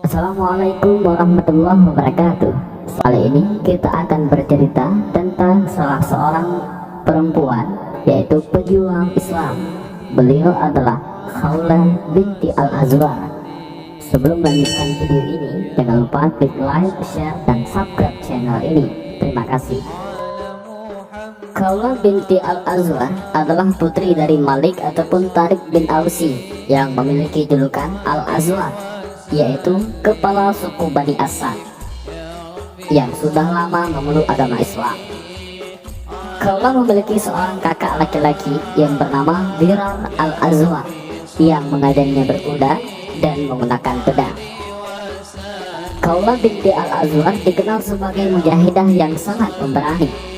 Assalamualaikum warahmatullahi wabarakatuh. Kali ini kita akan bercerita tentang salah seorang perempuan, yaitu pejuang Islam. Beliau adalah Khawlah binti Al-Azwar. Sebelum melanjutkan video ini, jangan lupa klik like, share, dan subscribe channel ini. Terima kasih. Khawlah binti Al-Azwar adalah putri dari Malik ataupun Tariq bin Ausi yang memiliki julukan Al-Azwar, yaitu kepala suku Bani Asad yang sudah lama memeluk agama Islam. Khawlah memiliki seorang kakak laki-laki yang bernama Dirar Al-Azwar yang mengajarinya berkuda dan menggunakan pedang. Khawlah binti Al-Azwar dikenal sebagai mujahidah yang sangat pemberani.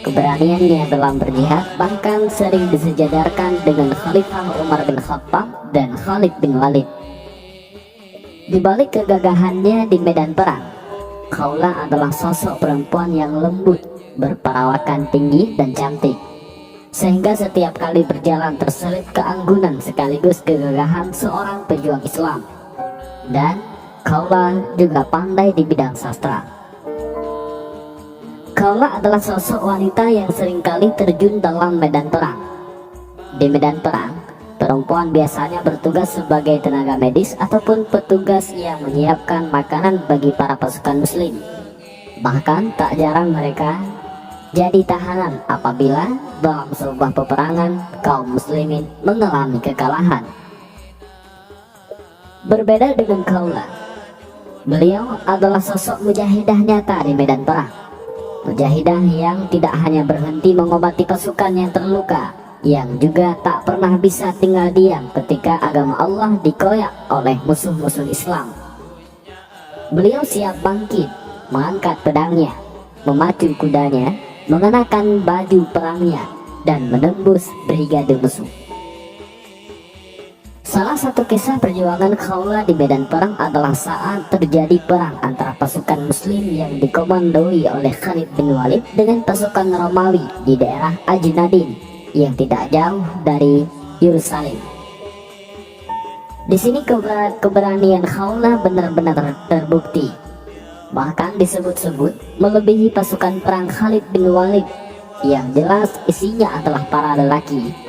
Keberaniannya dalam berjihad bahkan sering disejadarkan dengan Khalifah Umar bin Khattab dan Khalid bin Walid. Di balik kegagahannya di medan perang, Khawlah adalah sosok perempuan yang lembut, berperawakan tinggi dan cantik, sehingga setiap kali berjalan terselip keanggunan sekaligus kegagahan seorang pejuang Islam. Dan Khawlah juga pandai di bidang sastra. Khawlah adalah sosok wanita yang seringkali terjun dalam medan perang. Di medan perang, perempuan biasanya bertugas sebagai tenaga medis ataupun petugas yang menyiapkan makanan bagi para pasukan muslim. Bahkan tak jarang mereka jadi tahanan apabila dalam sebuah peperangan kaum muslimin mengalami kekalahan. Berbeda dengan Khawlah, beliau adalah sosok mujahidah nyata di medan perang. Mujahidah yang tidak hanya berhenti mengobati pasukan yang terluka, yang juga tak pernah bisa tinggal diam ketika agama Allah dikoyak oleh musuh-musuh Islam. Beliau siap bangkit, mengangkat pedangnya, memacu kudanya, mengenakan baju perangnya, dan menembus brigade musuh. Salah satu kisah perjuangan Khawlah di medan perang adalah saat terjadi perang antara pasukan muslim yang dikomandoi oleh Khalid bin Walid dengan pasukan Romawi di daerah Ajnadin yang tidak jauh dari Yerusalem. Di sini keberanian Khawlah benar-benar terbukti, bahkan disebut-sebut melebihi pasukan perang Khalid bin Walid yang jelas isinya adalah para lelaki.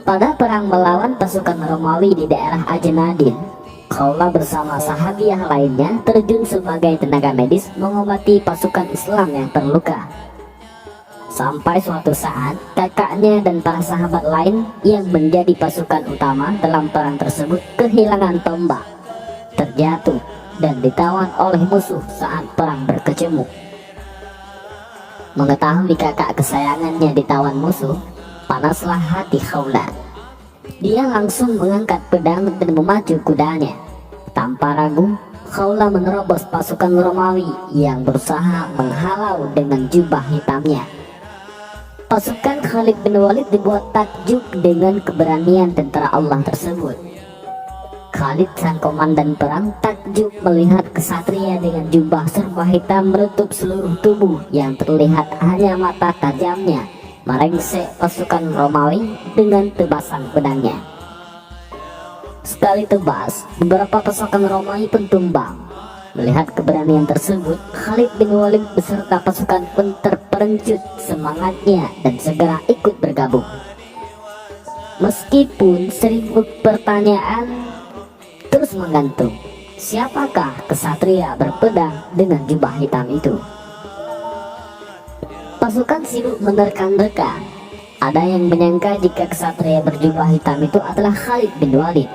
Pada perang melawan pasukan Romawi di daerah Ajnadin, Khawlah bersama sahabiah lainnya terjun sebagai tenaga medis mengobati pasukan Islam yang terluka. Sampai suatu saat, kakaknya dan para sahabat lain yang menjadi pasukan utama dalam perang tersebut kehilangan tombak, terjatuh, dan ditawan oleh musuh saat perang berkecamuk. Mengetahui kakak kesayangannya ditawan musuh, panaslah hati Khawlah. Dia langsung mengangkat pedang dan memacu kudanya. Tanpa ragu, Khawlah menerobos pasukan Romawi yang berusaha menghalau dengan jubah hitamnya. Pasukan Khalid bin Walid dibuat takjub dengan keberanian tentara Allah tersebut. Khalid, sang komandan perang, takjub melihat kesatria dengan jubah serba hitam menutup seluruh tubuh yang terlihat hanya mata tajamnya merengsek pasukan Romawi dengan tebasan pedangnya. Sekali tebas, beberapa pasukan Romawi pun tumbang. Melihat keberanian tersebut, Khalid bin Walid beserta pasukan pun terperencut semangatnya dan segera ikut bergabung. Meskipun seribu pertanyaan terus menggantung, siapakah kesatria berpedang dengan jubah hitam itu? Pasukan sibuk menerka-nerka. Ada yang menyangka jika kesatria berjubah hitam itu adalah Khalid bin Walid.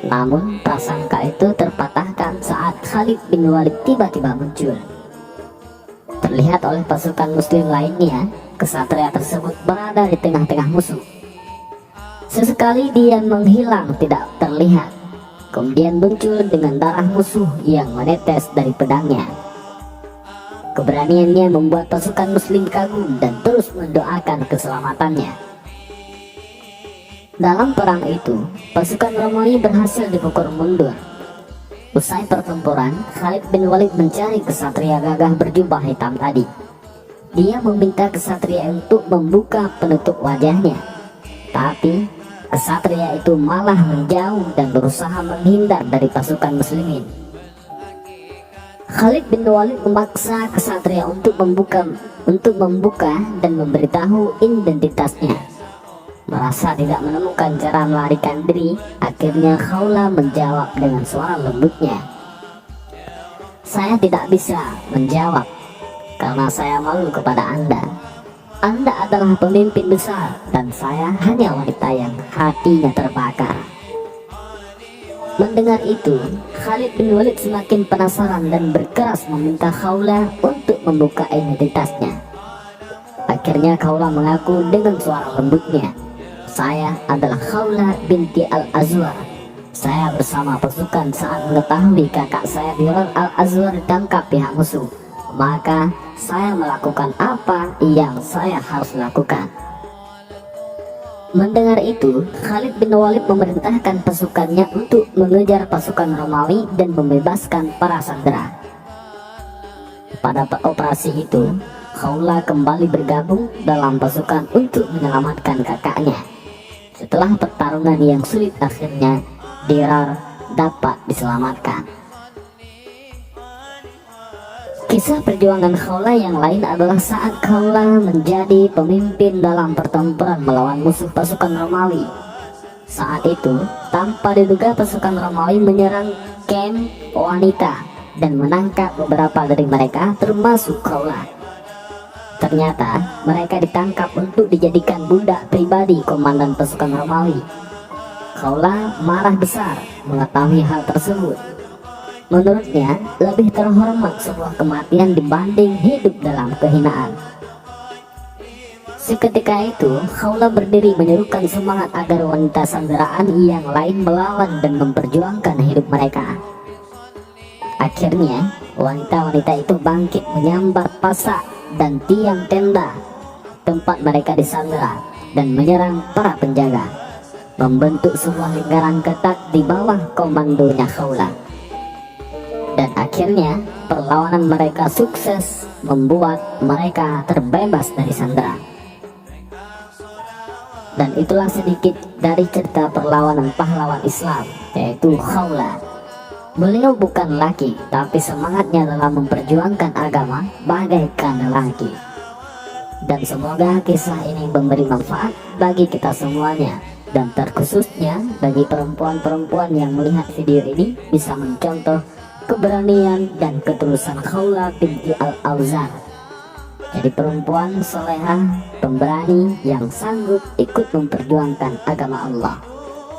Namun prasangka itu terpatahkan saat Khalid bin Walid tiba-tiba muncul. Terlihat oleh pasukan muslim lainnya, kesatria tersebut berada di tengah-tengah musuh. Sesekali dia menghilang tidak terlihat, kemudian muncul dengan darah musuh yang menetes dari pedangnya. Keberaniannya membuat pasukan muslim kagum dan terus mendoakan keselamatannya. Dalam perang itu, pasukan Romawi berhasil dipukul mundur. Usai pertempuran, Khalid bin Walid mencari kesatria gagah berjubah hitam tadi. Dia meminta kesatria untuk membuka penutup wajahnya, tapi Kesatria itu malah menjauh dan berusaha menghindar dari pasukan muslimin. Khalid bin Walid memaksa kesatria untuk membuka dan memberitahu identitasnya. Merasa tidak menemukan cara melarikan diri, akhirnya Khawla menjawab dengan suara lembutnya, "Saya tidak bisa menjawab karena saya malu kepada Anda. Anda adalah pemimpin besar dan saya hanya wanita yang hatinya terbakar." Mendengar itu, Khalid bin Walid semakin penasaran dan berkeras meminta Khawla untuk membuka identitasnya. Akhirnya Khawla mengaku dengan suara lembutnya, "Saya adalah Khawla binti Al-Azwar. Saya bersama pasukan saat mengetahui kakak saya Bilal Al-Azwar ditangkap pihak musuh. Maka saya melakukan apa yang saya harus lakukan." Mendengar itu, Khalid bin Walid memerintahkan pasukannya untuk mengejar pasukan Romawi dan membebaskan para sandera. Pada operasi itu, Khawla kembali bergabung dalam pasukan untuk menyelamatkan kakaknya. Setelah pertarungan yang sulit, akhirnya Dirar dapat diselamatkan. Kisah perjuangan Khawla yang lain adalah saat Khawla menjadi pemimpin dalam pertempuran melawan musuh pasukan Romawi. Saat itu, tanpa diduga pasukan Romawi menyerang kamp wanita dan menangkap beberapa dari mereka, termasuk Khawla. Ternyata mereka ditangkap untuk dijadikan budak pribadi komandan pasukan Romawi. Khawla marah besar mengetahui hal tersebut. Menurutnya, lebih terhormat sebuah kematian dibanding hidup dalam kehinaan. Seketika itu, Khawla berdiri menyerukan semangat agar wanita sanderaan yang lain melawan dan memperjuangkan hidup mereka. Akhirnya, wanita-wanita itu bangkit menyambar pasak dan tiang tenda tempat mereka disandera dan menyerang para penjaga, membentuk sebuah lingkaran ketat di bawah komandonya Khawla. Dan akhirnya perlawanan mereka sukses, membuat mereka terbebas dari sandera. Dan itulah sedikit dari cerita perlawanan pahlawan Islam, yaitu Khawla. Beliau bukan laki, tapi semangatnya dalam memperjuangkan agama bagaikan lelaki. Dan semoga kisah ini memberi manfaat bagi kita semuanya, dan terkhususnya bagi perempuan-perempuan yang melihat video ini bisa mencontoh keberanian dan ketulusan Khawla binti Al-Azwar. Jadi perempuan solehah, pemberani yang sanggup ikut memperjuangkan agama Allah.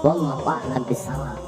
Wallahu a'lam bishawab.